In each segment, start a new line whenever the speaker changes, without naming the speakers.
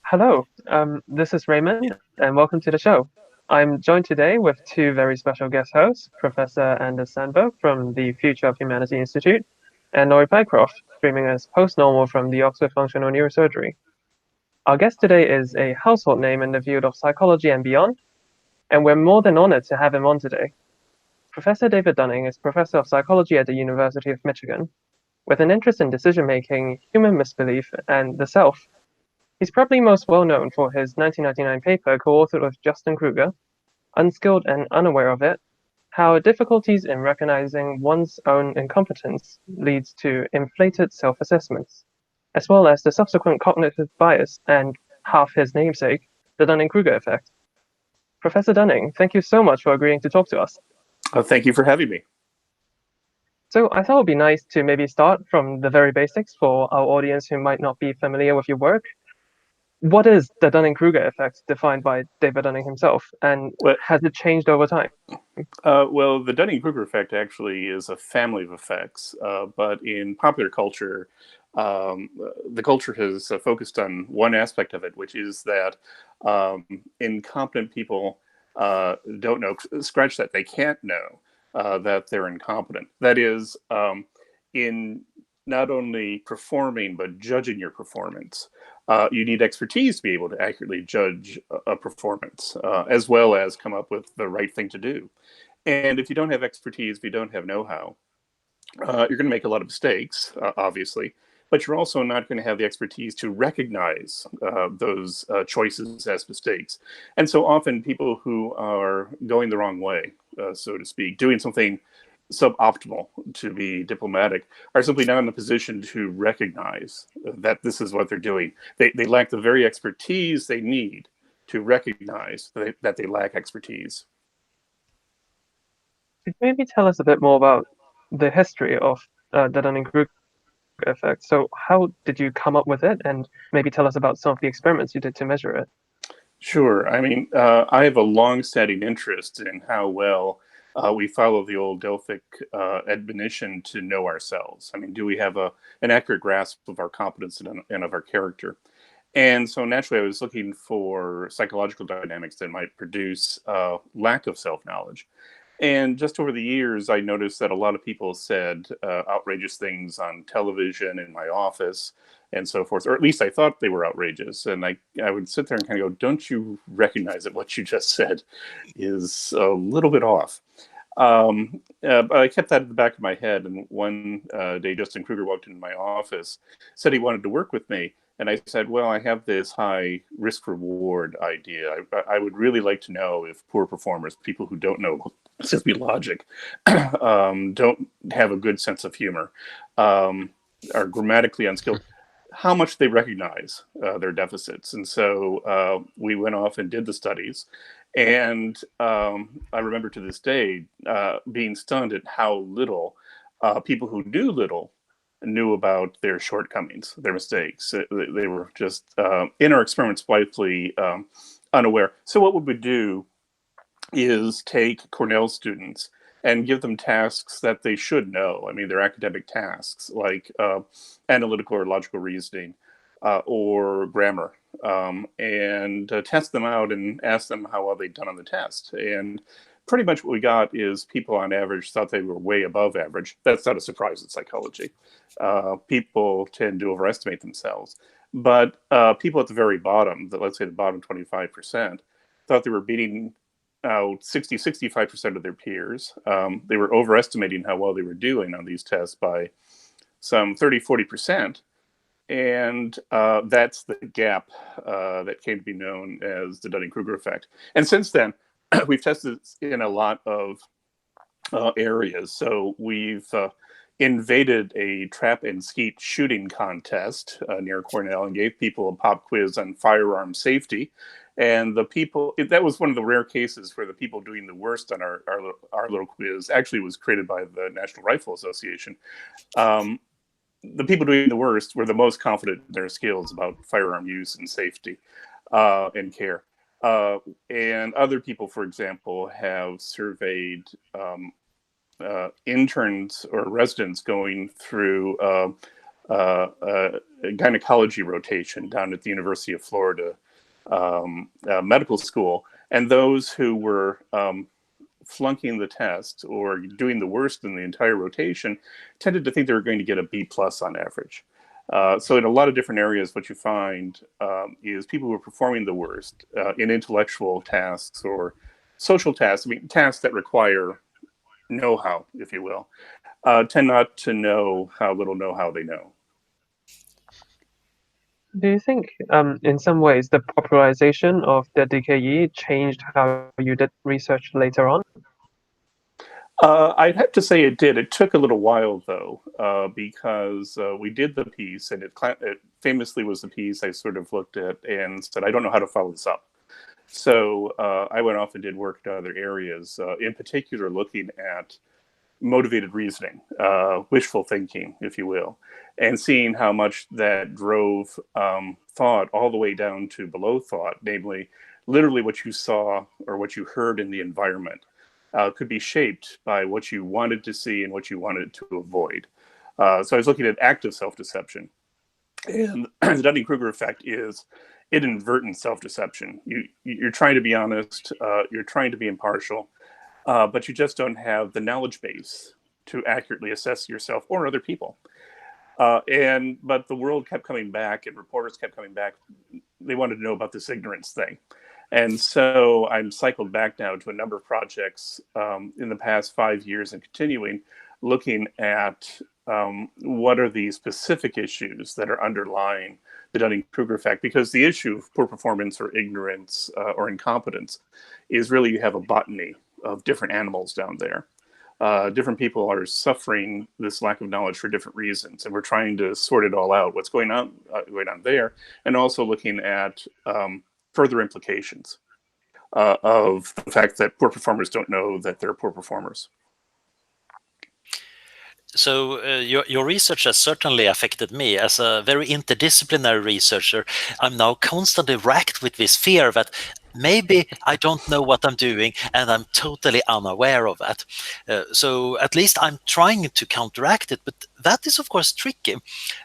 Hello, this is Raymond, and welcome to the show. I'm joined today with two very special guest hosts, Professor Anders Sandberg from the Future of Humanity Institute, and Laurie Pycroft, streaming as post-normal from the Oxford Functional Neurosurgery. Our guest today is a household name in the field of psychology and beyond, and we're more than honored to have him on today. Professor David Dunning is Professor of Psychology at the University of Michigan, with an interest in decision-making, human misbelief, and the self. He's probably most well known for his 1999 paper co-authored with Justin Kruger, Unskilled and Unaware of It, How Difficulties in Recognizing One's Own Incompetence Leads to Inflated Self-Assessments, as well as the subsequent cognitive bias and half his namesake, the Dunning-Kruger Effect. Professor Dunning, thank you so much for agreeing to talk to us.
Thank you for having me.
So I thought it would be nice to maybe start from the very basics for our audience who might not be familiar with your work. What is the Dunning-Kruger effect defined by David Dunning himself, and has it changed over time?
Well, the Dunning-Kruger effect actually is a family of effects, but in popular culture, the culture has focused on one aspect of it, which is that incompetent people don't know, scratch that, they can't know that they're incompetent. That is, in not only performing, but judging your performance. You need expertise to be able to accurately judge a performance, as well as come up with the right thing to do. And if you don't have expertise, if you don't have know-how, you're going to make a lot of mistakes, obviously, but you're also not going to have the expertise to recognize those choices as mistakes. And so often people who are going the wrong way, so to speak, doing something suboptimal, to be diplomatic, are simply not in a position to recognize that this is what they're doing. They lack the very expertise they need to recognize that they lack expertise.
Could you maybe tell us a bit more about the history of the Dunning-Kruger effect? So how did you come up with it, and maybe tell us about some of the experiments you did to measure it?
Sure. I mean, I have a long-standing interest in how well we follow the old Delphic admonition to know ourselves. I mean, do we have an accurate grasp of our competence and of our character? And so naturally, I was looking for psychological dynamics that might produce lack of self-knowledge. And just over the years, I noticed that a lot of people said outrageous things on television, in my office, and so forth, or at least I thought they were outrageous. And I would sit there and kind of go, don't you recognize that what you just said is a little bit off? But I kept that at the back of my head. And one day, Justin Kruger walked into my office, said he wanted to work with me. And I said, well, I have this high risk reward idea. I would really like to know if poor performers, people who don't know simply logic, don't have a good sense of humor, are grammatically unskilled, how much they recognize their deficits. And so we went off and did the studies. And I remember to this day being stunned at how little people who do little knew about their shortcomings, their mistakes. They were just, in our experiments, blithely unaware. So what we would do is take Cornell students and give them tasks that they should know. I mean, they're academic tasks like analytical or logical reasoning or grammar, and test them out and ask them how well they'd done on the test. And pretty much what we got is people on average thought they were way above average. That's not a surprise in psychology. People tend to overestimate themselves. But people at the very bottom, let's say the bottom 25%, thought they were beating out 65% of their peers. They were overestimating how well they were doing on these tests by some 40%. And that's the gap that came to be known as the Dunning-Kruger effect. And since then, we've tested in a lot of areas. So we've invaded a trap and skeet shooting contest near Cornell and gave people a pop quiz on firearm safety. And the people, that was one of the rare cases where the people doing the worst on our little quiz actually was created by the National Rifle Association. The people doing the worst were the most confident in their skills about firearm use and safety and care. And other people, for example, have surveyed interns or residents going through gynecology rotation down at the University of Florida medical school, and those who were flunking the test or doing the worst in the entire rotation tended to think they were going to get a B plus on average. So in a lot of different areas, what you find is people who are performing the worst in intellectual tasks or social tasks, I mean, tasks that require know-how, if you will, tend not to know how little know-how they know.
Do you think, in some ways, the popularization of the DKE changed how you did research later on?
I'd have to say it did. It took a little while, though, because we did the piece, and it famously was the piece I sort of looked at and said, I don't know how to follow this up. So I went off and did work in other areas, in particular looking at motivated reasoning, wishful thinking, if you will, and seeing how much that drove thought all the way down to below thought, namely, literally what you saw or what you heard in the environment could be shaped by what you wanted to see and what you wanted to avoid. So I was looking at active self-deception. And the Dunning-Kruger effect is inadvertent self-deception. You're trying to be honest, you're trying to be impartial, but you just don't have the knowledge base to accurately assess yourself or other people. But the world kept coming back, and reporters kept coming back. They wanted to know about this ignorance thing, and so I'm cycled back now to a number of projects in the past 5 years and continuing, looking at what are the specific issues that are underlying the Dunning-Kruger effect, because the issue of poor performance or ignorance or incompetence is really you have a botany of different animals down there. Different people are suffering this lack of knowledge for different reasons, and we're trying to sort it all out. What's going on there, and also looking at further implications of the fact that poor performers don't know that they're poor performers.
So your research has certainly affected me as a very interdisciplinary researcher. I'm now constantly racked with this fear that maybe I don't know what I'm doing and I'm totally unaware of that. So at least I'm trying to counteract it, but that is of course tricky.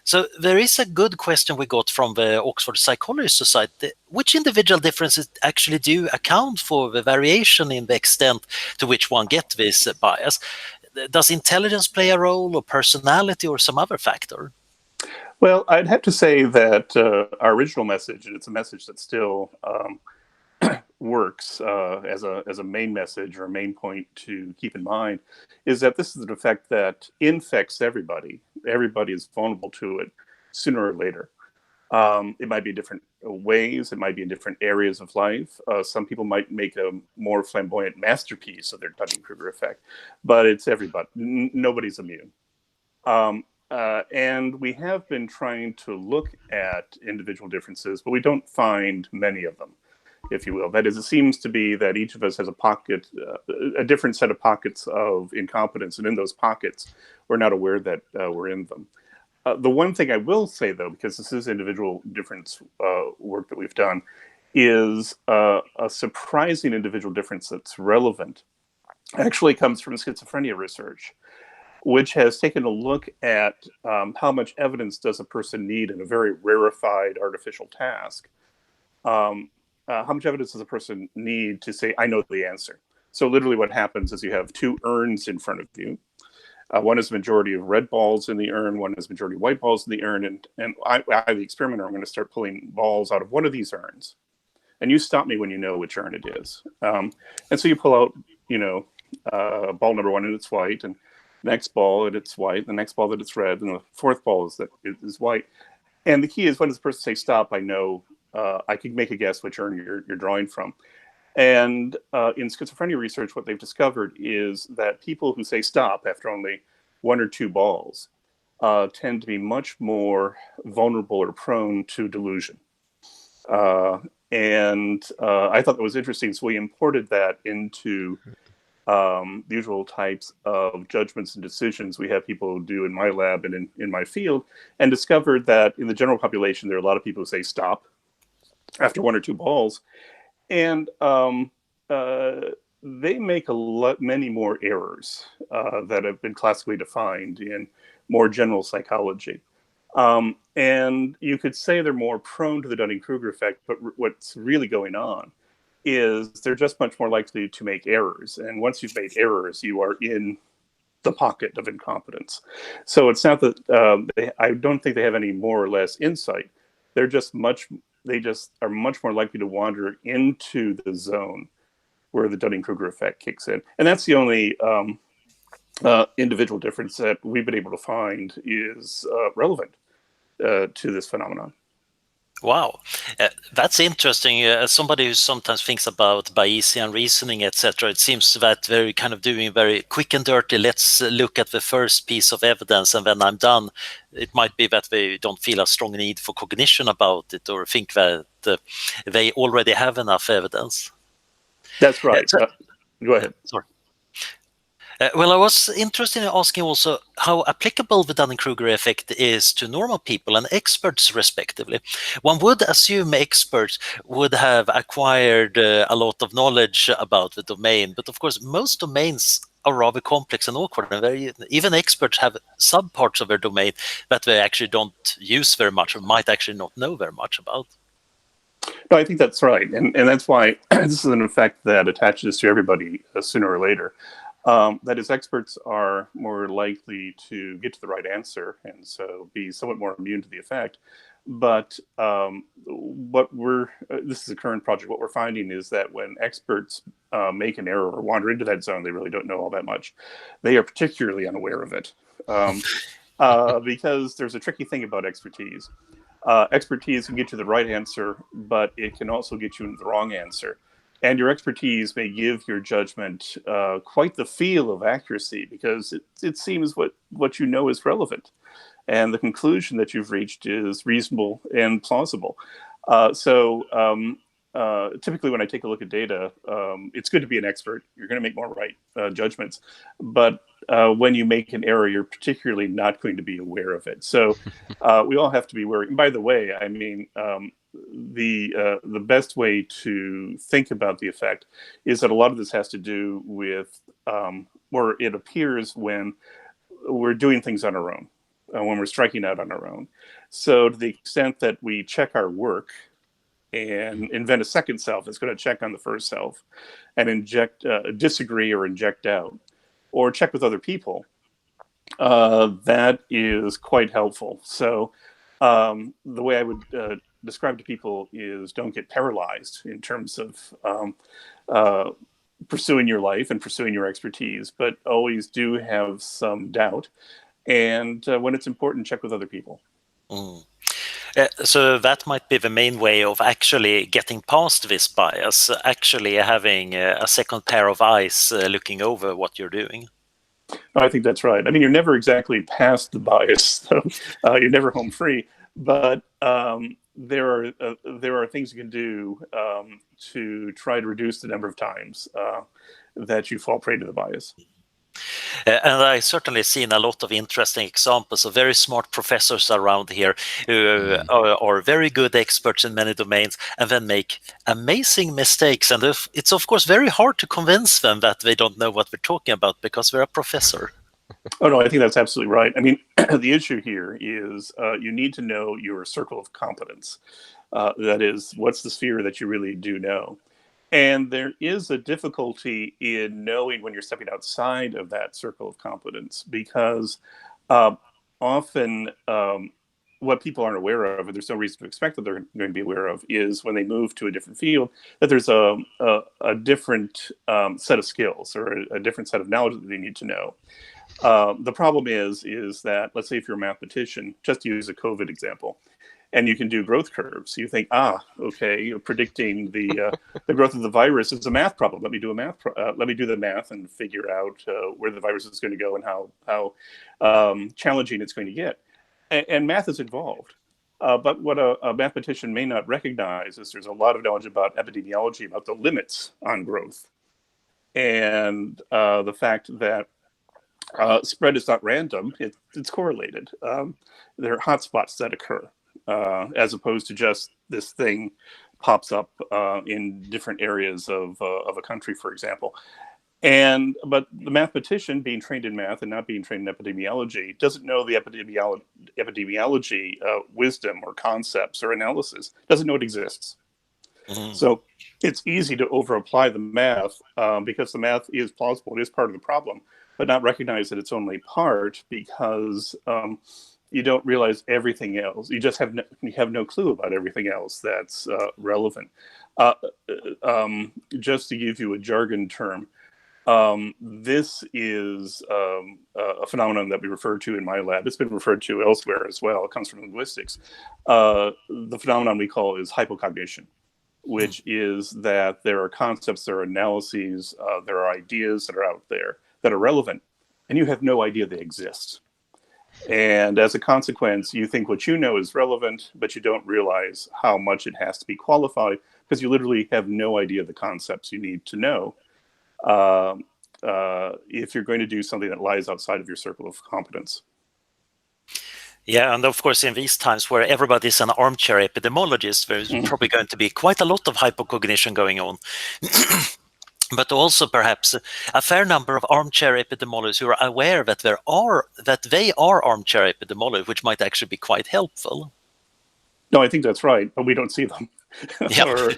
So there is a good question we got from the Oxford Psychology Society. Which individual differences actually do account for the variation in the extent to which one gets this bias? Does intelligence play a role, or personality, or some other factor?
Well, I'd have to say that our original message, and it's a message that still works as a main message or a main point to keep in mind, is that this is an effect that infects everybody. Everybody is vulnerable to it sooner or later. It might be different ways. It might be in different areas of life. Some people might make a more flamboyant masterpiece of their Dunning-Kruger effect, but it's everybody. Nobody's immune. And we have been trying to look at individual differences, but we don't find many of them, if you will. That is, it seems to be that each of us has a pocket, a different set of pockets of incompetence, and in those pockets, we're not aware that we're in them. The one thing I will say, though, because this is individual difference work that we've done, is a surprising individual difference that's relevant actually comes from schizophrenia research, which has taken a look at how much evidence does a person need in a very rarefied artificial task. How much evidence does a person need to say, I know the answer? So literally what happens is you have two urns in front of you. One is a majority of red balls in the urn, one is a majority of white balls in the urn, and I, the experimenter, I'm going to start pulling balls out of one of these urns. And you stop me when you know which urn it is. And so you pull out, ball number one, and it's white, and the next ball, and it's white, the next ball that it's red, and the fourth ball is white. And the key is when does the person say stop, I know, I can make a guess which urn you're drawing from. And in schizophrenia research, what they've discovered is that people who say stop after only one or two balls tend to be much more vulnerable or prone to delusion. And I thought that was interesting. So we imported that into the usual types of judgments and decisions we have people do in my lab and in my field, and discovered that in the general population, there are a lot of people who say stop after one or two balls. And they make many more errors that have been classically defined in more general psychology. And you could say they're more prone to the Dunning-Kruger effect, but what's really going on is they're just much more likely to make errors. And once you've made errors, you are in the pocket of incompetence. So it's not that I don't think they have any more or less insight. They just are much more likely to wander into the zone where the Dunning-Kruger effect kicks in. And that's the only individual difference that we've been able to find is relevant to this phenomenon.
Wow, that's interesting. As somebody who sometimes thinks about Bayesian reasoning, etc., it seems that they're kind of doing very quick and dirty. Let's look at the first piece of evidence, and when I'm done, it might be that they don't feel a strong need for cognition about it, or think that they already have enough evidence.
That's right. Go ahead.
Sorry. Well, I was interested in asking also how applicable the Dunning-Kruger effect is to normal people and experts, respectively. One would assume experts would have acquired a lot of knowledge about the domain, but of course, most domains are rather complex and awkward, and even experts have subparts of their domain that they actually don't use very much or might actually not know very much about.
No, I think that's right. And that's why this is an effect that attaches to everybody sooner or later. That is, experts are more likely to get to the right answer and so be somewhat more immune to the effect. But this is a current project, what we're finding is that when experts make an error or wander into that zone, they really don't know all that much. They are particularly unaware of it because there's a tricky thing about expertise. Expertise can get you the right answer, but it can also get you into the wrong answer. And your expertise may give your judgment quite the feel of accuracy because it seems what you know is relevant. And the conclusion that you've reached is reasonable and plausible. Typically when I take a look at data, it's good to be an expert. You're going to make more right judgments. But when you make an error, you're particularly not going to be aware of it. So we all have to be wary. And by the way, I mean, the best way to think about the effect is that a lot of this has to do with, or it appears when we're doing things on our own, when we're striking out on our own. So to the extent that we check our work and invent a second self that's going to check on the first self and disagree or inject doubt, or check with other people, that is quite helpful. So the way I would describe to people is don't get paralyzed in terms of pursuing your life and pursuing your expertise, but always do have some doubt. And when it's important, check with other people.
Mm. So that might be the main way of actually getting past this bias, actually having a second pair of eyes looking over what you're doing.
I think that's right. I mean, you're never exactly past the bias, so you're never home free. But there are things you can do to try to reduce the number of times that you fall prey to the bias.
And I certainly seen a lot of interesting examples of very smart professors around here who are very good experts in many domains and then make amazing mistakes. And it's of course very hard to convince them that they don't know what we're talking about because they're a professor.
Oh, no, I think that's absolutely right. I mean, the issue here is you need to know your circle of competence. That is, what's the sphere that you really do know? And there is a difficulty in knowing when you're stepping outside of that circle of competence because often what people aren't aware of, and there's no reason to expect that they're going to be aware of, is when they move to a different field, that there's a different set of skills or a different set of knowledge that they need to know. The problem is that, let's say if you're a mathematician, just to use a COVID example, and you can do growth curves. You think, okay, you're predicting the growth of the virus is a math problem. Let me do the math and figure out where the virus is going to go and how challenging it's going to get. And math is involved. But what a mathematician may not recognize is there's a lot of knowledge about epidemiology, about the limits on growth, and the fact that spread is not random; it's correlated. There are hotspots that occur. As opposed to just this thing pops up in different areas of a country, for example. But the mathematician, being trained in math and not being trained in epidemiology, doesn't know the epidemiology wisdom or concepts or analysis, doesn't know it exists.
Mhm.
So it's easy to over-apply the math because the math is plausible. It is part of the problem, but not recognize that it's only part because you don't realize everything else. You just have no clue about everything else that's relevant. Just to give you a jargon term, this is a phenomenon that we refer to in my lab. It's been referred to elsewhere as well. It comes from linguistics. The phenomenon we call is hypocognition, which is that there are concepts, there are analyses, there are ideas that are out there that are relevant, and you have no idea they exist. And as a consequence, you think what you know is relevant, but you don't realize how much it has to be qualified because you literally have no idea the concepts you need to know if you're going to do something that lies outside of your circle of competence.
Yeah, and of course, in these times where everybody's an armchair epidemiologist, there's probably going to be quite a lot of hypocognition going on. But also perhaps a fair number of armchair epidemiologists who are aware that they are armchair epidemiologists, which might actually be quite helpful.
No, I think that's right, but we don't see them,
Yeah.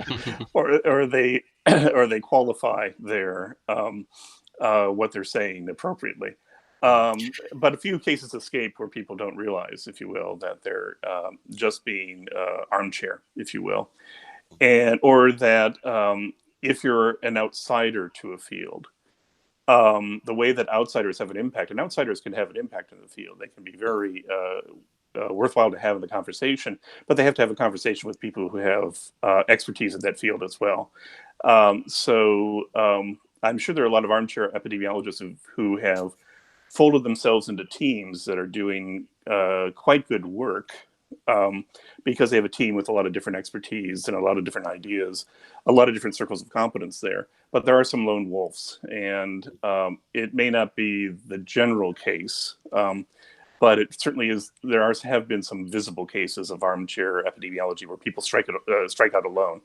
or they qualify their what they're saying appropriately. But a few cases escape where people don't realize, if you will, that they're just being armchair, if you will, or that if you're an outsider to a field, the way that outsiders have an impact, and outsiders can have an impact in the field. They can be very worthwhile to have in the conversation, but they have to have a conversation with people who have expertise in that field as well. So I'm sure there are a lot of armchair epidemiologists who have folded themselves into teams that are doing quite good work because they have a team with a lot of different expertise and a lot of different ideas, a lot of different circles of competence there. But there are some lone wolves, and it may not be the general case, but it certainly is. Have been some visible cases of armchair epidemiology where people strike out alone.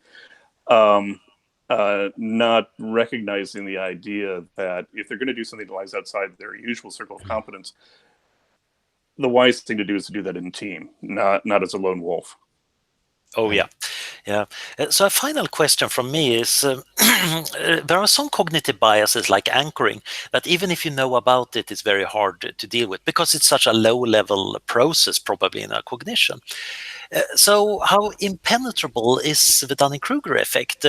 Not recognizing the idea that if they're going to do something that lies outside their usual circle of competence, the wise thing to do is to do that in a team, not as a lone wolf.
Oh, yeah. Yeah. So a final question from me is, there are some cognitive biases like anchoring that even if you know about it, it's very hard to deal with because it's such a low-level process probably in our cognition. So how impenetrable is the Dunning-Kruger effect?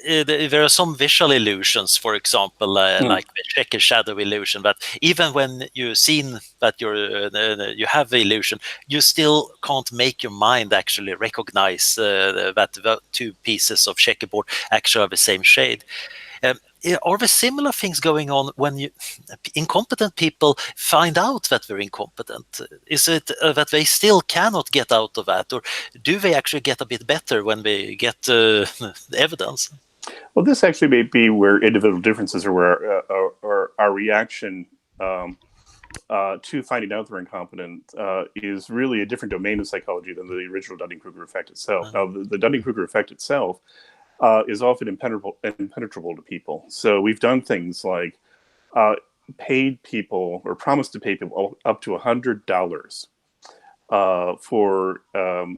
There are some visual illusions, for example, like the checker shadow illusion, that even when you've seen that you have the illusion, you still can't make your mind actually recognize that the two pieces of checkerboard actually are the same shade. Are there similar things going on when incompetent people find out that they're incompetent? Is it that they still cannot get out of that, or do they actually get a bit better when they get the evidence?
Well, this actually may be where individual differences are where our reaction to finding out they're incompetent is really a different domain of psychology than the original Dunning-Kruger effect itself. Now, the Dunning-Kruger effect itself is often impenetrable to people. So we've done things like paid people or promised to pay people up to $100 for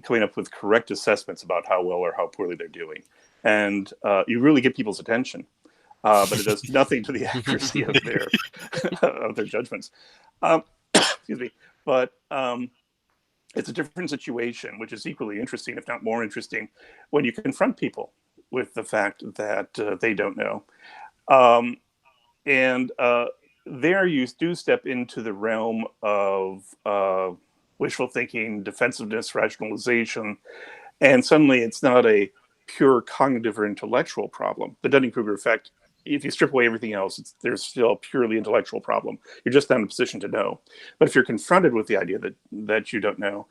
coming up with correct assessments about how well or how poorly they're doing. And you really get people's attention, but it does nothing to the accuracy of their judgments. Excuse me. But it's a different situation, which is equally interesting, if not more interesting, when you confront people with the fact that they don't know. And there you do step into the realm of wishful thinking, defensiveness, rationalization, and suddenly it's not a pure cognitive or intellectual problem. The Dunning-Kruger effect, if you strip away everything else, there's still a purely intellectual problem. You're just not in a position to know. But if you're confronted with the idea that you don't know,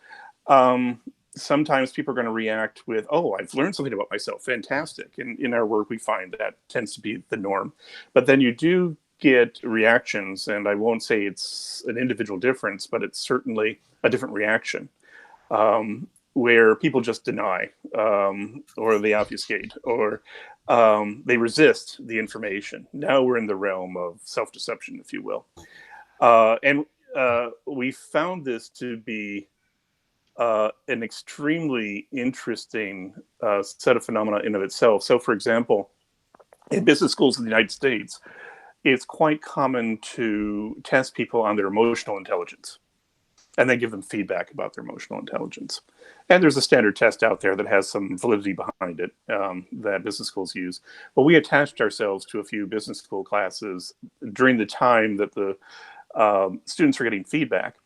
sometimes people are going to react with, oh, I've learned something about myself. Fantastic. And in our work, we find that tends to be the norm. But then you do get reactions, and I won't say it's an individual difference, but it's certainly a different reaction. Where people just deny, or they obfuscate, or they resist the information. Now we're in the realm of self-deception, if you will. And we found this to be an extremely interesting set of phenomena in of itself. So, for example, in business schools in the United States, it's quite common to test people on their emotional intelligence and then give them feedback about their emotional intelligence. And there's a standard test out there that has some validity behind it that business schools use. But we attached ourselves to a few business school classes during the time that the students were getting feedback.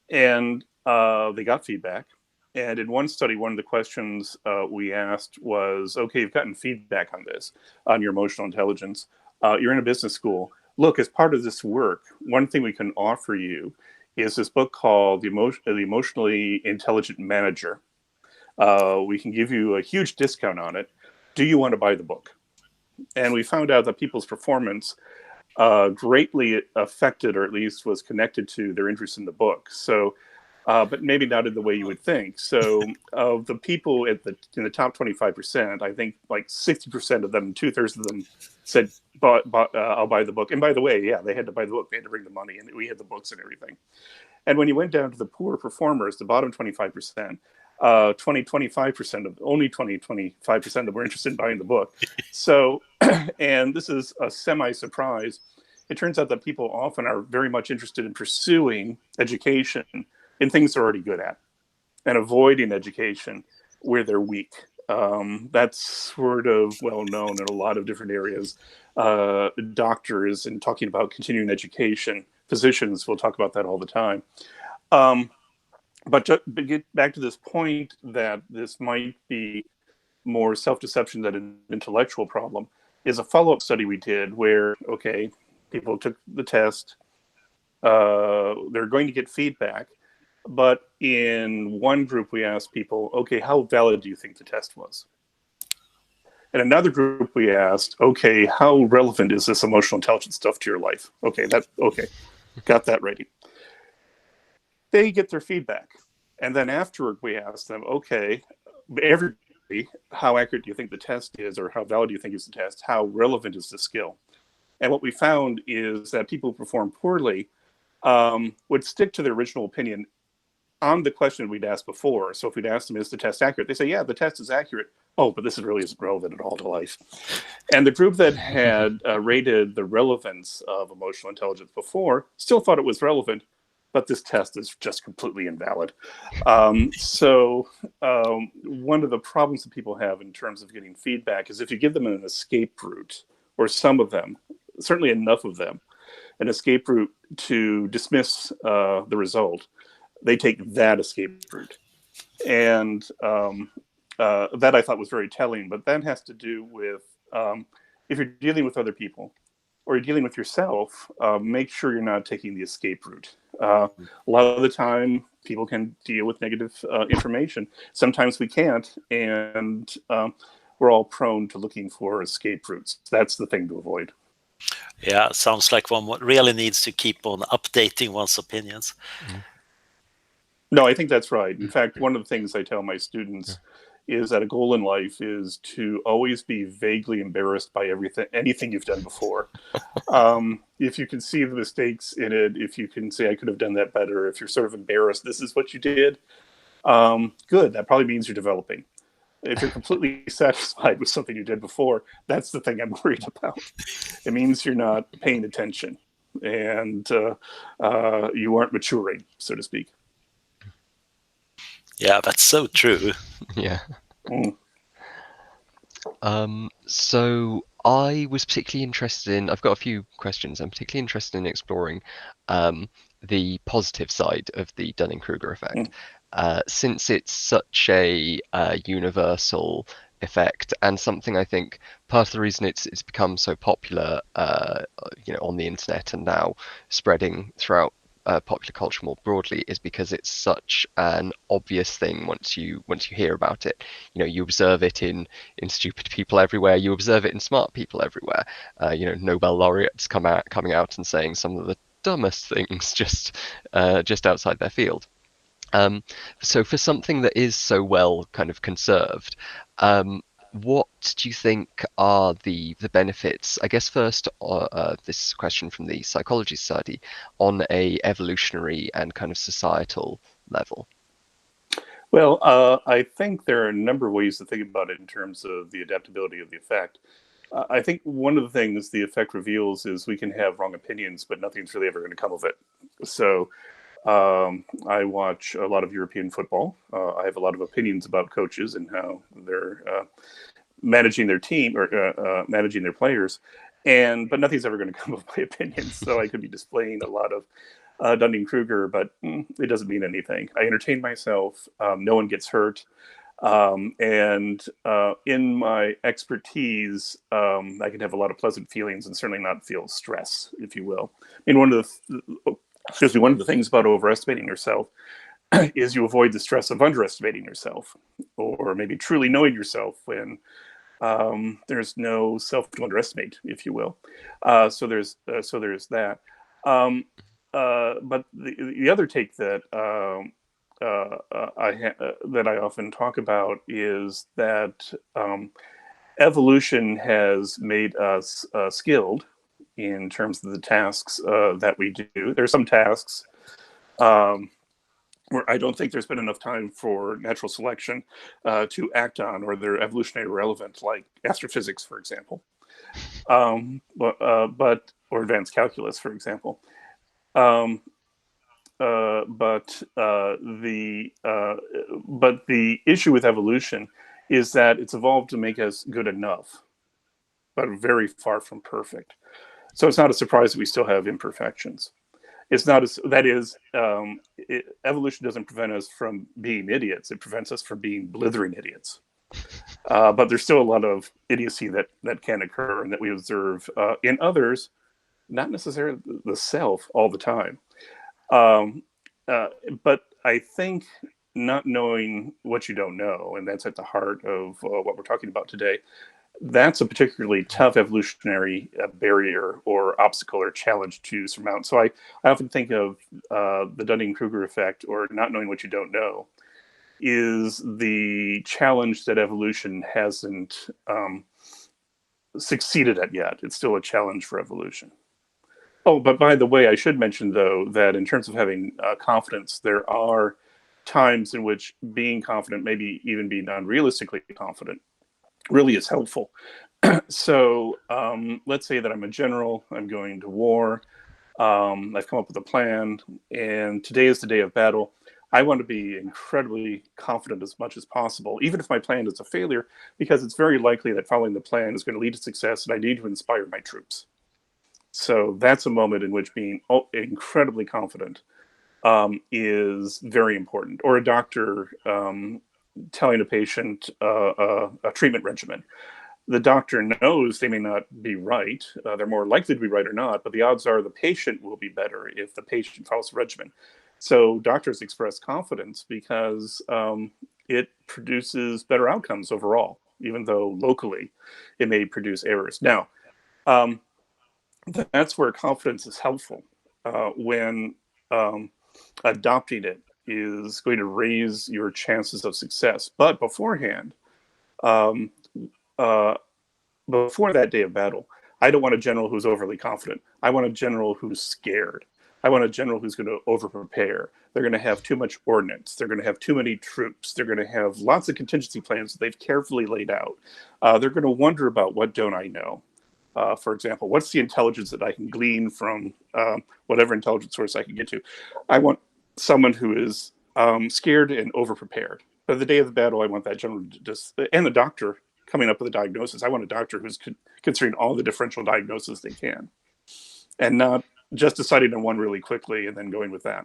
And they got feedback. And in one study, one of the questions we asked was, okay, you've gotten feedback on this, on your emotional intelligence. You're in a business school. Look, as part of this work, one thing we can offer you is this book called The Emotionally Intelligent Manager. We can give you a huge discount on it. Do you want to buy the book? And we found out that people's performance greatly affected, or at least was connected to, their interest in the book. So, but maybe not in the way you would think. So of the people in the top 25%, I think like 60% of them, 2/3 of them said, I'll buy the book. And by the way, yeah, they had to buy the book. They had to bring the money, and we had the books and everything. And when you went down to the poor performers, the bottom 25%, 25% of only 25% of them were interested in buying the book. So, and this is a semi-surprise. It turns out that people often are very much interested in pursuing education in things they're already good at and avoiding education where they're weak. That's sort of well known in a lot of different areas. Doctors, and talking about continuing education, physicians will talk about that all the time. But to get back to this point that this might be more self-deception than an intellectual problem, is a follow-up study we did where, okay, people took the test, they're going to get feedback, but in one group we asked people, okay, how valid do you think the test was? In another group we asked, okay, how relevant is this emotional intelligence stuff to your life? Okay, got that ready. They get their feedback. And then afterward, we ask them, okay, everybody, how accurate do you think the test is, or how valid do you think is the test? How relevant is the skill? And what we found is that people who perform poorly would stick to their original opinion on the question we'd asked before. So if we'd asked them, is the test accurate? They say, yeah, the test is accurate. Oh, but this really isn't relevant at all to life. And the group that had rated the relevance of emotional intelligence before still thought it was relevant, but this test is just completely invalid. So one of the problems that people have in terms of getting feedback is if you give them an escape route, or some of them, certainly enough of them, an escape route to dismiss the result, they take that escape route. And that I thought was very telling, but that has to do with if you're dealing with other people or you're dealing with yourself, make sure you're not taking the escape route. A lot of the time, people can deal with negative information. Sometimes we can't, and we're all prone to looking for escape routes. That's the thing to avoid.
Yeah, sounds like one really needs to keep on updating one's opinions.
No, I think that's right. In fact, one of the things I tell my students is that a goal in life is to always be vaguely embarrassed by anything you've done before. If you can see the mistakes in it, if you can say, I could have done that better, if you're sort of embarrassed, this is what you did, good. That probably means you're developing. If you're completely satisfied with something you did before, that's the thing I'm worried about. It means you're not paying attention and you aren't maturing, so to speak.
Yeah, that's so true.
Yeah. So I was particularly interested in, I've got a few questions. I'm particularly interested in exploring the positive side of the Dunning-Kruger effect, since it's such a universal effect, and something I think part of the reason it's become so popular, on the internet and now spreading throughout popular culture more broadly, is because it's such an obvious thing once you hear about it. You observe it in stupid people everywhere. You observe it in smart people everywhere. Nobel laureates coming out and saying some of the dumbest things just outside their field. So for something that is so well kind of conserved, what do you think are the benefits? I guess first, this question from the psychology study on a evolutionary and kind of societal level.
Well, I think there are a number of ways to think about it in terms of the adaptability of the effect. I think one of the things the effect reveals is we can have wrong opinions, but nothing's really ever going to come of it. So I watch a lot of European football. I have a lot of opinions about coaches and how they're managing their team or managing their players, but nothing's ever going to come of my opinions. So I could be displaying a lot of Dunning-Kruger, but it doesn't mean anything. I entertain myself. No one gets hurt. And in my expertise, I can have a lot of pleasant feelings and certainly not feel stress, if you will. I mean, one of the things about overestimating yourself is you avoid the stress of underestimating yourself, or maybe truly knowing yourself when there's no self to underestimate, if you will. So there's that. But the other take that that I often talk about is that evolution has made us skilled in terms of the tasks that we do. There's some tasks where I don't think there's been enough time for natural selection to act on, or they're evolutionarily relevant, like astrophysics, for example, or advanced calculus, for example. But the issue with evolution is that it's evolved to make us good enough, but very far from perfect. So it's not a surprise that we still have imperfections. It's not evolution doesn't prevent us from being idiots. It prevents us from being blithering idiots. But there's still a lot of idiocy that can occur and that we observe in others, not necessarily the self all the time. But I think not knowing what you don't know, and that's at the heart of what we're talking about today, that's a particularly tough evolutionary barrier or obstacle or challenge to surmount. So I often think of the Dunning-Kruger effect, or not knowing what you don't know, is the challenge that evolution hasn't succeeded at yet. It's still a challenge for evolution. Oh, but by the way, I should mention, though, that in terms of having confidence, there are times in which being confident, maybe even being unrealistically confident, really is helpful. So let's say that I'm a general, I'm going to war, I've come up with a plan, and today is the day of battle. I want to be incredibly confident as much as possible, even if my plan is a failure, because it's very likely that following the plan is going to lead to success, and I need to inspire my troops. So that's a moment in which being incredibly confident is very important. Or a doctor telling a patient a treatment regimen. The doctor knows they may not be right. They're more likely to be right or not, but the odds are the patient will be better if the patient follows the regimen. So doctors express confidence because it produces better outcomes overall, even though locally it may produce errors. Now, that's where confidence is helpful when adopting it is going to raise your chances of success. But beforehand, before that day of battle, I don't want a general who's overly confident. I want a general who's scared. I want a general who's going to over-prepare. They're going to have too much ordnance. They're going to have too many troops. They're going to have lots of contingency plans that they've carefully laid out. They're going to wonder about, what don't I know? For example, what's the intelligence that I can glean from whatever intelligence source I can get to? I want someone who is scared and over-prepared. But the day of the battle, I want that general and the doctor coming up with a diagnosis. I want a doctor who's considering all the differential diagnoses they can, and not just deciding on one really quickly and then going with that.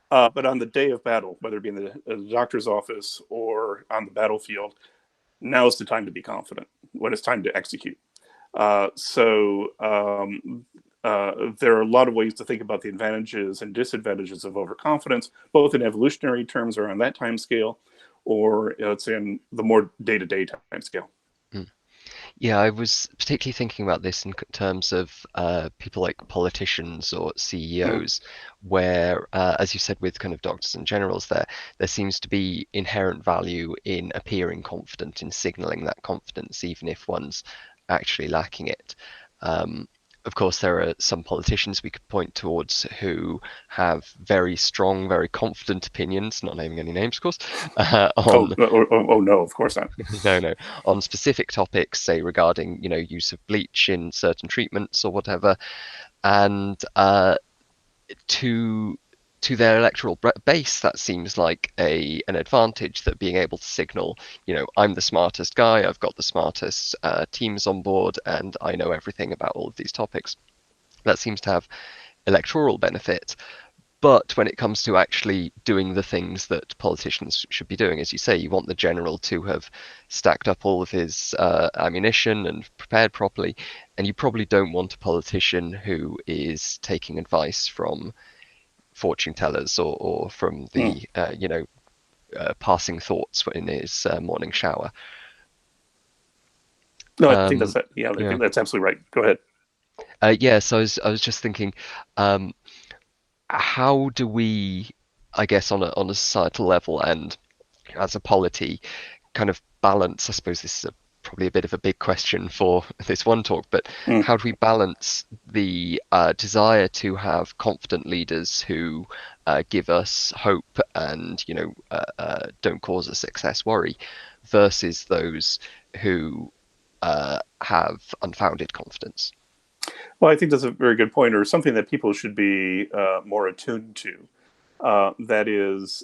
But on the day of battle, whether it be in the doctor's office or on the battlefield, now is the time to be confident, when it's time to execute. So there are a lot of ways to think about the advantages and disadvantages of overconfidence, both in evolutionary terms or on that time scale, or let's say in the more day-to-day time scale.
Yeah, I was particularly thinking about this in terms of people like politicians or
Mm.
CEOs, where, as you said, with kind of doctors and generals, there seems to be inherent value in appearing confident, in signaling that confidence, even if one's actually lacking it. Um, of course, there are some politicians we could point towards who have very strong, very confident opinions, not naming any names, of course, on
Oh, no, of course not.
no, on specific topics, say regarding, use of bleach in certain treatments or whatever, and to their electoral base, that seems like an advantage, that being able to signal, I'm the smartest guy, I've got the smartest teams on board, and I know everything about all of these topics. That seems to have electoral benefit. But when it comes to actually doing the things that politicians should be doing, as you say, you want the general to have stacked up all of his ammunition and prepared properly, and you probably don't want a politician who is taking advice from fortune tellers or from
Mm.
the passing thoughts in his morning shower.
No, I think
Um,
yeah, I
yeah,
think that's absolutely right. Go ahead.
yeah. So I was just thinking, um, how do we, I guess, on a societal level and as a polity, kind of balance? I suppose this is probably a bit of a big question for this one talk, but
Mm.
how do we balance the desire to have confident leaders who give us hope and don't cause us excess worry, versus those who have unfounded confidence?
Well, I think that's a very good point, or something that people should be more attuned to. That is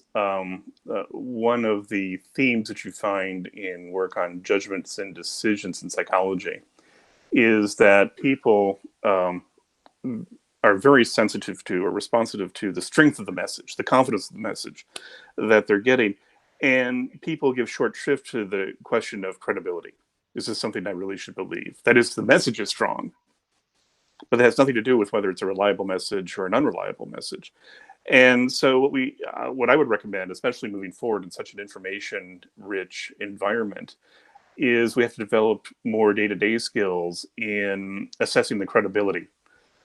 one of the themes that you find in work on judgments and decisions in psychology is that people are very sensitive to or responsive to the strength of the message, the confidence of the message that they're getting. And people give short shrift to the question of credibility. Is this something I really should believe? That is, the message is strong, but it has nothing to do with whether it's a reliable message or an unreliable message. And so, what I would recommend, especially moving forward in such an information-rich environment, is we have to develop more day-to-day skills in assessing the credibility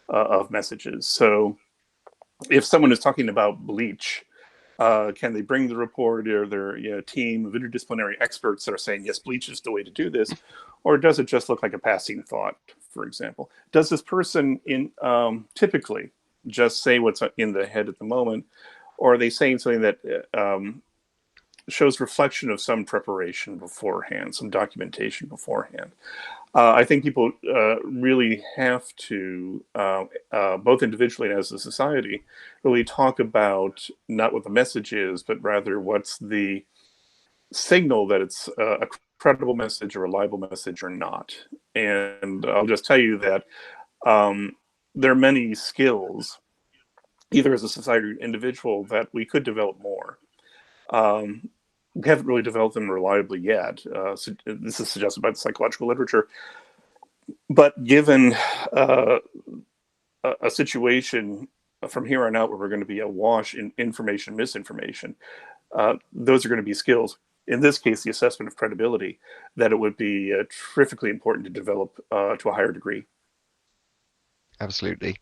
of messages. So, if someone is talking about bleach, can they bring the report or their team of interdisciplinary experts that are saying, yes, bleach is the way to do this? Or does it just look like a passing thought, for example? Does this person typically just say what's in the head at the moment? Or are they saying something that shows reflection of some preparation beforehand, some documentation beforehand? I think people really have to, both individually and as a society, really talk about not what the message is, but rather what's the signal that it's a credible message, a reliable message, or not. And I'll just tell you that there are many skills, either as a society or individual, that we could develop more. Um, we haven't really developed them reliably yet. So this is suggested by the psychological literature. But given uh, a situation from here on out where we're going to be awash in information, misinformation, those are going to be skills. In this case, the assessment of credibility, that it would be terrifically important to develop to a higher degree.
Absolutely.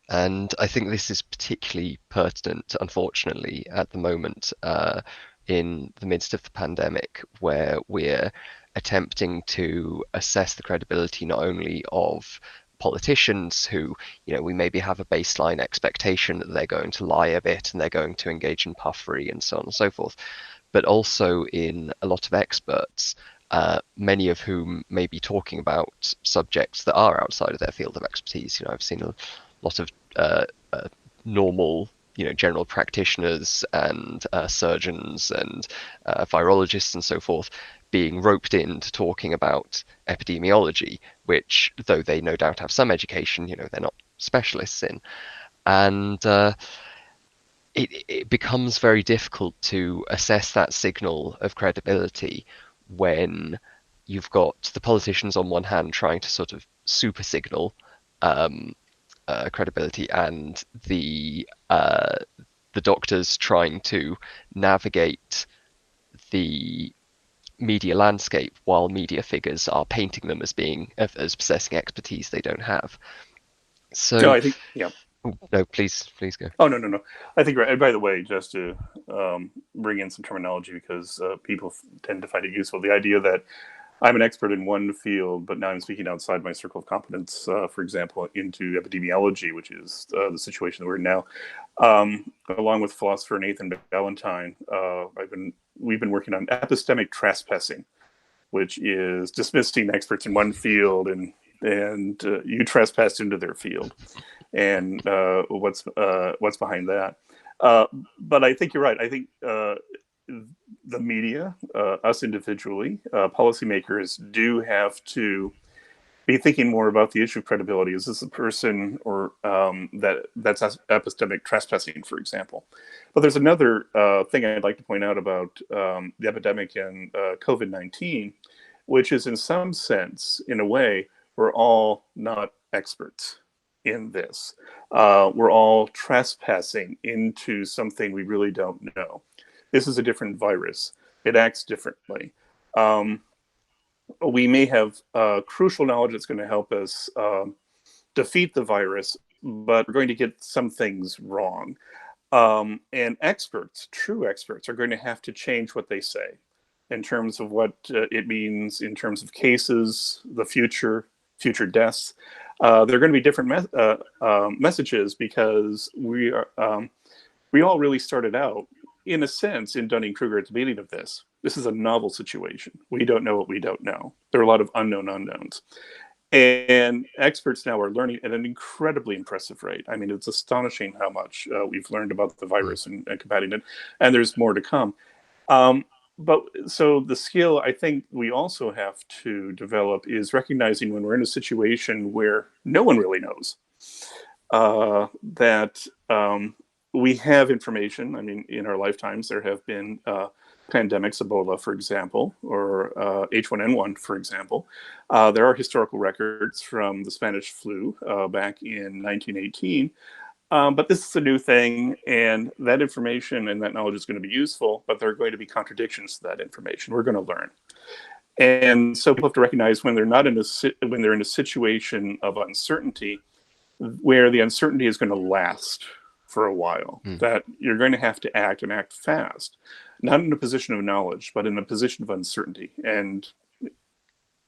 And I think this is particularly pertinent, unfortunately, at the moment, in the midst of the pandemic, where we're attempting to assess the credibility not only of politicians who, we maybe have a baseline expectation that they're going to lie a bit and they're going to engage in puffery and so on and so forth, but also in a lot of experts, many of whom may be talking about subjects that are outside of their field of expertise. I've seen a lot of normal, general practitioners and surgeons and virologists and so forth being roped into talking about epidemiology, which, though they no doubt have some education, they're not specialists in. And it becomes very difficult to assess that signal of credibility when you've got the politicians on one hand trying to sort of super signal um, credibility, and the doctors trying to navigate the media landscape, while media figures are painting them as being as possessing expertise they don't have.
No,
So,
I think, yeah.
no, please go.
Oh, no. I think, and by the way, just to bring in some terminology, because people tend to find it useful, the idea that I'm an expert in one field, but now I'm speaking outside my circle of competence, for example, into epidemiology, which is the situation that we're in now. Along with philosopher Nathan Ballantyne, we've been working on epistemic trespassing, which is dismissing experts in one field and you trespassed into their field, and what's behind that. But I think you're right. I think the media, us individually, policymakers do have to be thinking more about the issue of credibility. Is this a person or that's epistemic trespassing, for example? But there's another thing I'd like to point out about the epidemic and COVID-19, which is in some sense, in a way, we're all not experts in this. We're all trespassing into something we really don't know. This is a different virus. It acts differently. We may have crucial knowledge that's going to help us defeat the virus, but we're going to get some things wrong. And experts, true experts, are going to have to change what they say in terms of what it means in terms of cases, the future deaths. There are going to be different messages, because we all really started out, in a sense, in Dunning-Kruger at the beginning of this. This is a novel situation. We don't know what we don't know. There are a lot of unknown unknowns. And experts now are learning at an incredibly impressive rate. I mean, it's astonishing how much we've learned about the virus and combating it. And there's more to come. But so the skill I think we also have to develop is recognizing when we're in a situation where no one really knows, that we have information. I mean, in our lifetimes, there have been pandemics, Ebola, for example, or H1N1, for example. There are historical records from the Spanish flu back in 1918. But this is a new thing, and that information and that knowledge is going to be useful, but there are going to be contradictions to that information. We're going to learn. And so people have to recognize when they're not when they're in a situation of uncertainty, where the uncertainty is going to last for a while, that you're going to have to act, and act fast, not in a position of knowledge, but in a position of uncertainty, and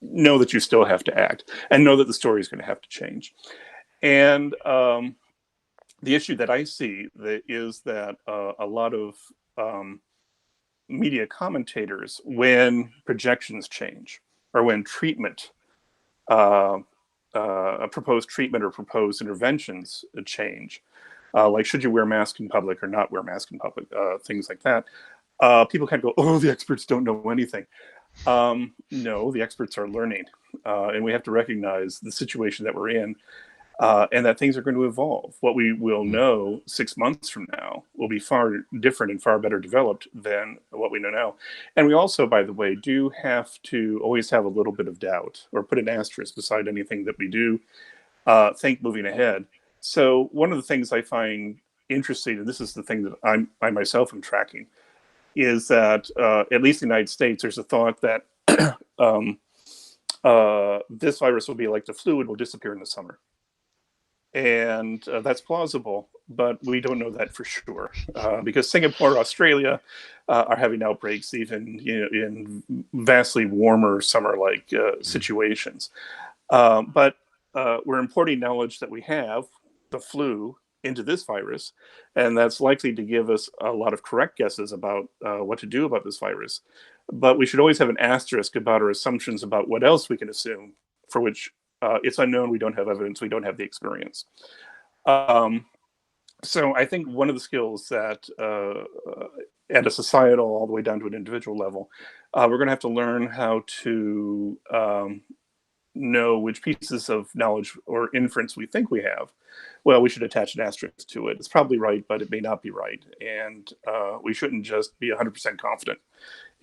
know that you still have to act, and know that the story is going to have to change. And the issue that I see is that a lot of media commentators, when projections change, or when treatment, proposed treatment or proposed interventions change, like should you wear a mask in public or not wear a mask in public, things like that, people kind of go, oh, the experts don't know anything. No, the experts are learning, and we have to recognize the situation that we're in, and that things are going to evolve. What we will know 6 months from now will be far different and far better developed than what we know now. And we also, by the way, do have to always have a little bit of doubt, or put an asterisk beside anything that we do think moving ahead. So one of the things I find interesting, and this is the thing that I myself am tracking, is that at least in the United States, there's a thought that this virus will be like the flu, it will disappear in the summer. And that's plausible, but we don't know that for sure, because Singapore, Australia are having outbreaks even in vastly warmer summer-like situations. But we're importing knowledge that we have, the flu, into this virus, and that's likely to give us a lot of correct guesses about what to do about this virus. But we should always have an asterisk about our assumptions about what else we can assume, for which it's unknown, we don't have evidence, we don't have the experience. So I think one of the skills that at a societal all the way down to an individual level, we're going to have to learn how to know which pieces of knowledge or inference we think we have. Well, we should attach an asterisk to it. It's probably right, but it may not be right. And we shouldn't just be 100% confident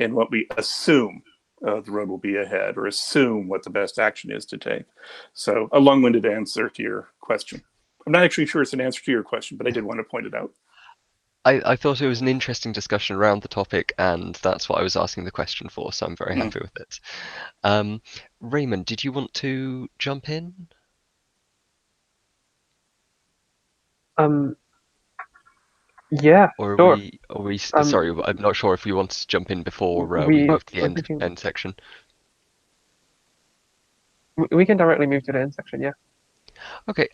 in what we assume the road will be ahead, or assume what the best action is to take. So a long-winded answer to your question. I'm not actually sure it's an answer to your question, but I did want to point it out.
I thought it was an interesting discussion around the topic, and that's what I was asking the question for, so I'm very happy with it. Raymond, did you want to jump in?
Um, yeah,
Or
sure.
are we,
Um,
sorry, I'm not sure if you wanted to jump in before we
we
move to the
we can
end section.
we can directly move to the end section. Yeah.
Okay,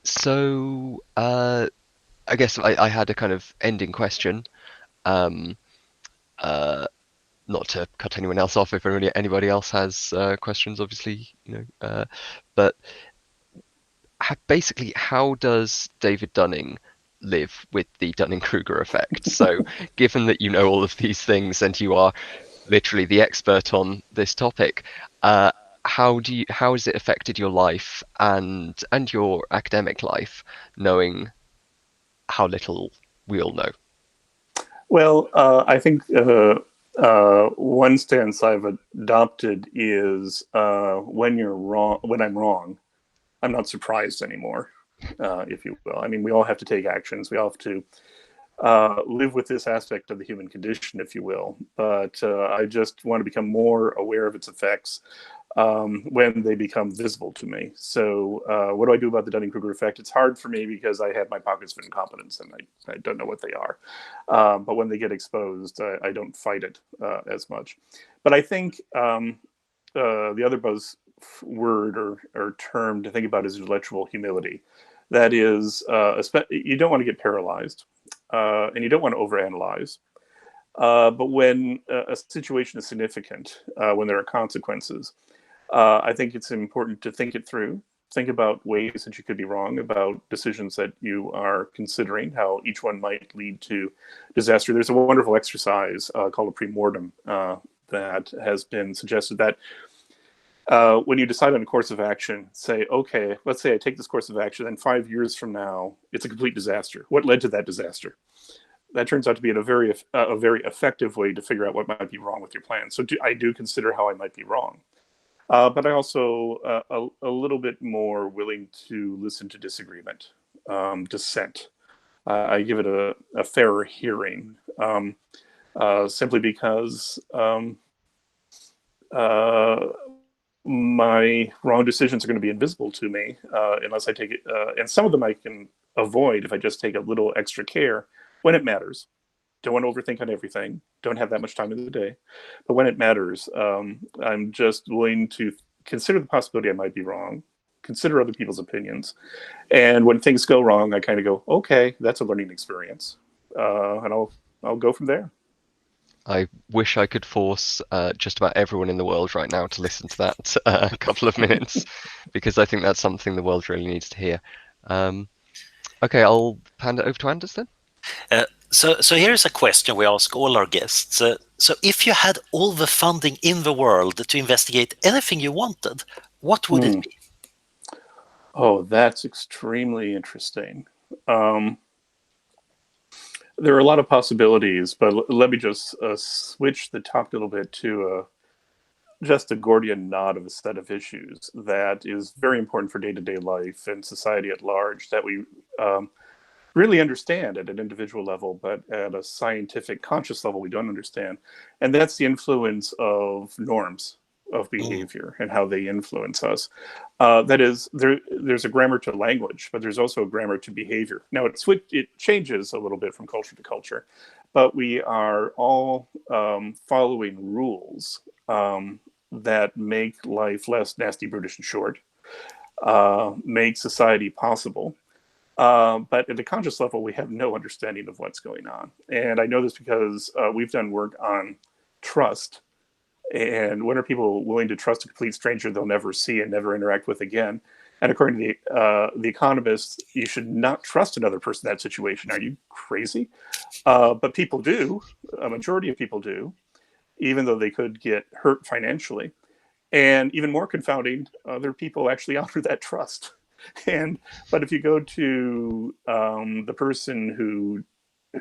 so I guess I had a kind of ending question. Um, Not to cut anyone else off if anybody else has questions, obviously, but basically, how does David Dunning live with the Dunning-Kruger effect? So, given that you know all of these things and you are literally the expert on this topic, how has it affected your life and your academic life, knowing how little we all know?
Well, I think one stance I've adopted is when you're wrong, when I'm wrong, I'm not surprised anymore, if you will. I mean, we all have to take actions. We all have to live with this aspect of the human condition, if you will. But I just want to become more aware of its effects when they become visible to me. So what do I do about the Dunning-Kruger effect? It's hard for me because I have my pockets of incompetence and I don't know what they are. But when they get exposed, I don't fight it as much. But I think the other buzzword or term to think about is intellectual humility. That is, you don't want to get paralyzed and you don't want to overanalyze. But when a situation is significant, when there are consequences, I think it's important to think it through. Think about ways that you could be wrong, about decisions that you are considering, how each one might lead to disaster. There's a wonderful exercise called a premortem that has been suggested that when you decide on a course of action, say, okay, let's say I take this course of action, and 5 years from now, it's a complete disaster. What led to that disaster? That turns out to be a very effective way to figure out what might be wrong with your plan. So I do consider how I might be wrong. But I also a little bit more willing to listen to disagreement, dissent. I give it a fairer hearing, simply because my wrong decisions are going to be invisible to me unless I take it. And some of them I can avoid if I just take a little extra care when it matters. Don't want to overthink on everything. Don't have that much time in the day. But when it matters, I'm just willing to consider the possibility I might be wrong, consider other people's opinions. And when things go wrong, I kind of go, okay, that's a learning experience. And I'll go from there.
I wish I could force just about everyone in the world right now to listen to that couple of minutes, because I think that's something the world really needs to hear. Okay, I'll hand it over to Anders then.
So here's a question we ask all our guests. So if you had all the funding in the world to investigate anything you wanted, what would it be?
Oh, that's extremely interesting. There are a lot of possibilities, but let me just switch the topic a little bit to just a Gordian knot of a set of issues that is very important for day-to-day life and society at large that we really understand at an individual level, but at a scientific conscious level, we don't understand. And that's the influence of norms of behavior and how they influence us. That is, there's a grammar to language, but there's also a grammar to behavior. Now, it changes a little bit from culture to culture, but we are all following rules that make life less nasty, brutish, and short, make society possible. But at a conscious level, we have no understanding of what's going on. And I know this because we've done work on trust. And when are people willing to trust a complete stranger they'll never see and never interact with again? And according to the economists, you should not trust another person in that situation. Are you crazy? But people do. A majority of people do, even though they could get hurt financially. And even more confounding, other people actually honor that trust. But if you go to the person who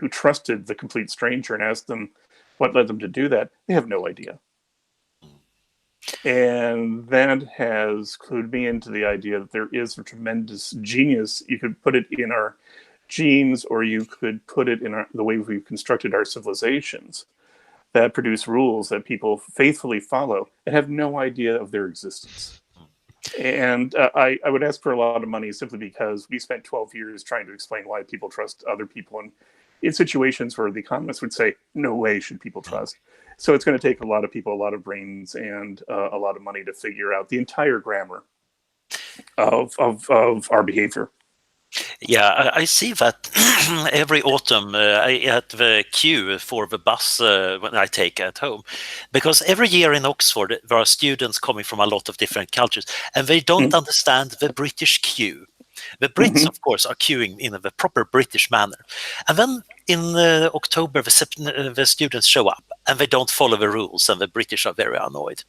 trusted the complete stranger and ask them what led them to do that, they have no idea. And that has clued me into the idea that there is a tremendous genius. You could put it in our genes, or you could put it in the way we've constructed our civilizations that produce rules that people faithfully follow and have no idea of their existence. And I would ask for a lot of money simply because we spent 12 years trying to explain why people trust other people in situations where the economists would say, no way should people trust. So it's going to take a lot of people, a lot of brains, and a lot of money to figure out the entire grammar of our behavior.
Yeah, I see that every autumn I at the queue for the bus when I take at home, because every year in Oxford there are students coming from a lot of different cultures, and they don't understand the British queue. The Brits, of course, are queuing in the proper British manner, and then in October the students show up and they don't follow the rules, and the British are very annoyed.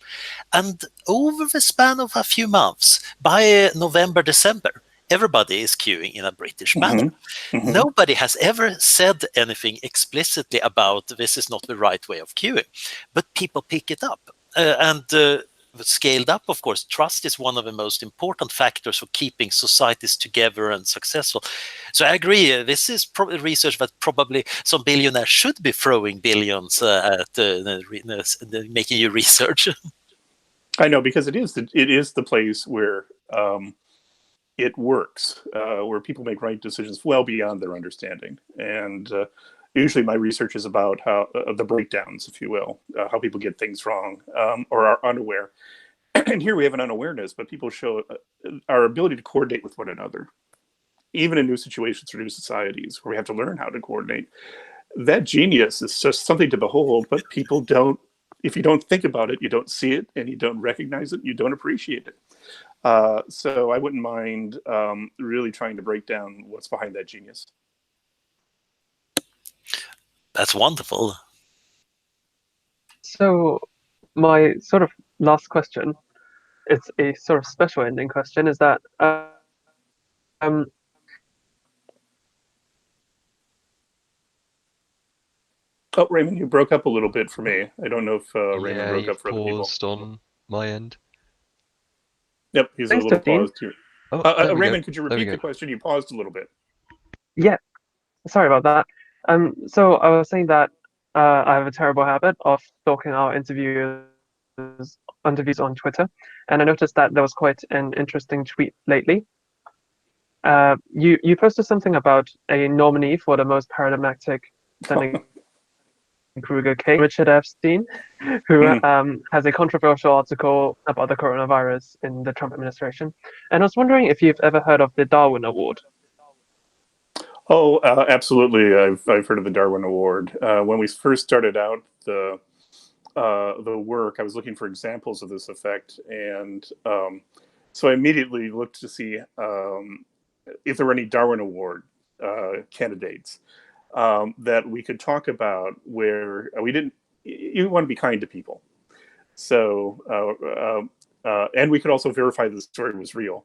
And over the span of a few months, by November, December, everybody is queuing in a British manner. Nobody has ever said anything explicitly about this is not the right way of queuing, but people pick it up. Scaled up, of course, trust is one of the most important factors for keeping societies together and successful. So I agree, this is probably research that probably some billionaires should be throwing billions at making you research.
I know, because it is the place where it works, where people make right decisions well beyond their understanding. And usually my research is about how the breakdowns, if you will, how people get things wrong or are unaware. And here we have an unawareness, but people show our ability to coordinate with one another, even in new situations or new societies where we have to learn how to coordinate. That genius is just something to behold, but people don't, if you don't think about it, you don't see it, and you don't recognize it, you don't appreciate it. So I wouldn't mind really trying to break down what's behind that genius.
That's wonderful.
So my sort of last question, it's a sort of special ending question, is that
oh, Raymond, you broke up a little bit for me. I don't know if Raymond broke up for other people.
Paused on my end.
Yep, he's a little paused here. Raymond, could you repeat the question? You paused a little bit.
Yeah, sorry about that. So I was saying that I have a terrible habit of stalking our interviews on Twitter, and I noticed that there was quite an interesting tweet lately. You posted something about a nominee for the most paradigmatic Dunning-Kruger case, Richard Epstein, who has a controversial article about the coronavirus in the Trump administration. And I was wondering if you've ever heard of the Darwin Award.
Oh, absolutely. I've heard of the Darwin Award. When we first started out the work, I was looking for examples of this effect, and so I immediately looked to see if there were any Darwin Award candidates that we could talk about where you want to be kind to people. So, and we could also verify the story was real.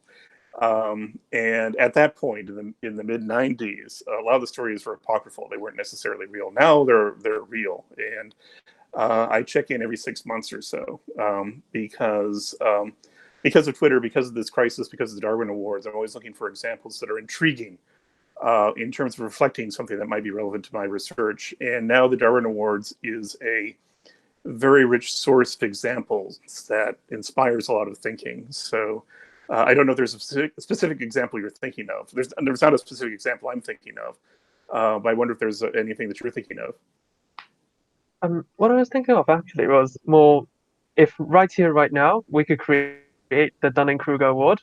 And at that point, in the mid '90s, a lot of the stories were apocryphal. They weren't necessarily real. Now they're real, and I check in every 6 months or so because of Twitter, because of this crisis, because of the Darwin Awards. I'm always looking for examples that are intriguing in terms of reflecting something that might be relevant to my research. And now the Darwin Awards is a very rich source of examples that inspires a lot of thinking. So I don't know if there's a specific example you're thinking of. There's not a specific example I'm thinking of, but I wonder if there's anything that you're thinking of.
What I was thinking of actually was more if right here, right now, we could create the Dunning-Kruger Award,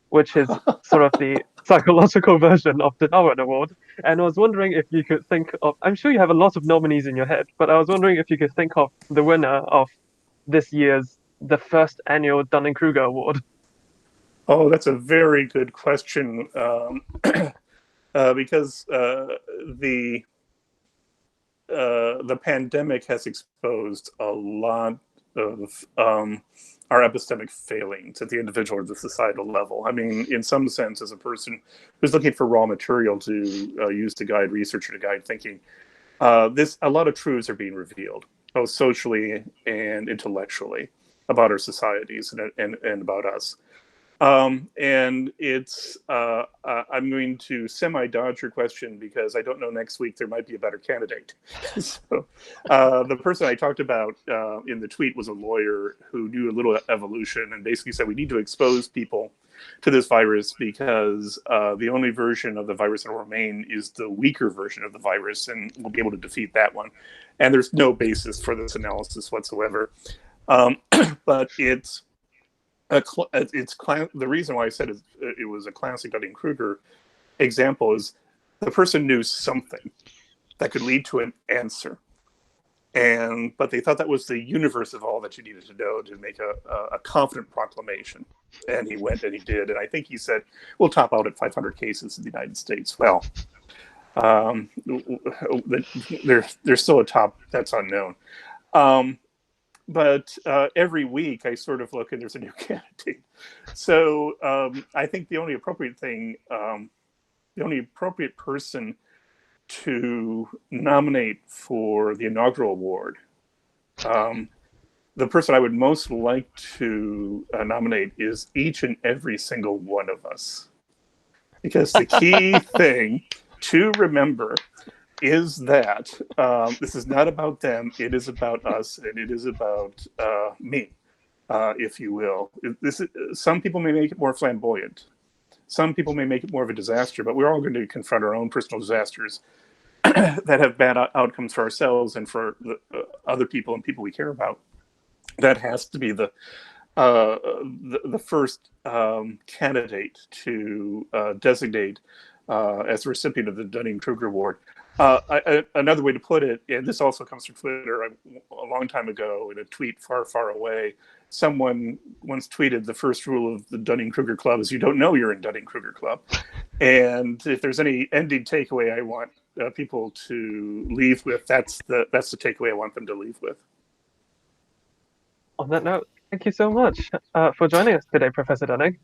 which is sort of the psychological version of the Darwin Award. And I was wondering if you could think of, I'm sure you have a lot of nominees in your head, but I was wondering if you could think of the winner of this year's, the first annual Dunning-Kruger Award.
Oh, that's a very good question, because the pandemic has exposed a lot of our epistemic failings at the individual or the societal level. I mean, in some sense, as a person who's looking for raw material to use to guide research or to guide thinking, a lot of truths are being revealed, both socially and intellectually, about our societies and about us. And it's, I'm going to semi-dodge your question because I don't know next week there might be a better candidate. So the person I talked about in the tweet was a lawyer who knew a little evolution and basically said we need to expose people to this virus because the only version of the virus that will remain is the weaker version of the virus, and we'll be able to defeat that one. And there's no basis for this analysis whatsoever. But it's the reason why I said it was a classic Dunning-Kruger example is the person knew something that could lead to an answer, but they thought that was the universe of all that you needed to know to make a confident proclamation. And he went and he did, and I think he said we'll top out at 500 cases in the United States. Well, there's still a top that's unknown. But every week I sort of look and there's a new candidate. So I think the only appropriate thing, the only appropriate person to nominate for the inaugural award, the person I would most like to nominate is each and every single one of us. Because the key thing to remember is that this is not about them, it is about us, and it is about me, if you will. Some people may make it more flamboyant. Some people may make it more of a disaster, but we're all going to confront our own personal disasters that have bad outcomes for ourselves and for other people and people we care about. That has to be the first candidate to designate as the recipient of the Dunning-Kruger Award. Another way to put it, and this also comes from Twitter, a long time ago in a tweet far, far away, someone once tweeted the first rule of the Dunning-Kruger Club is you don't know you're in Dunning-Kruger Club. And if there's any ending takeaway I want people to leave with, that's the takeaway I want them to leave with.
On that note, thank you so much for joining us today, Professor Dunning.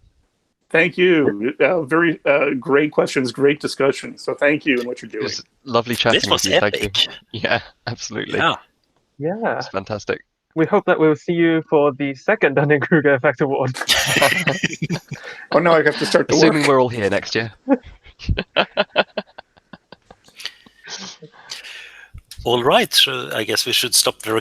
Thank you. Very great questions, great discussion. So thank you and what you're doing.
It was lovely chatting
This was
with you.
epic.
Thank you. Yeah, absolutely.
Yeah.
It's fantastic.
We hope that we'll see you for the second Dunning-Kruger Effect Award.
Oh, no, I have to start the work.
Assuming we're all here next year.
All right, so I guess we should stop the recording.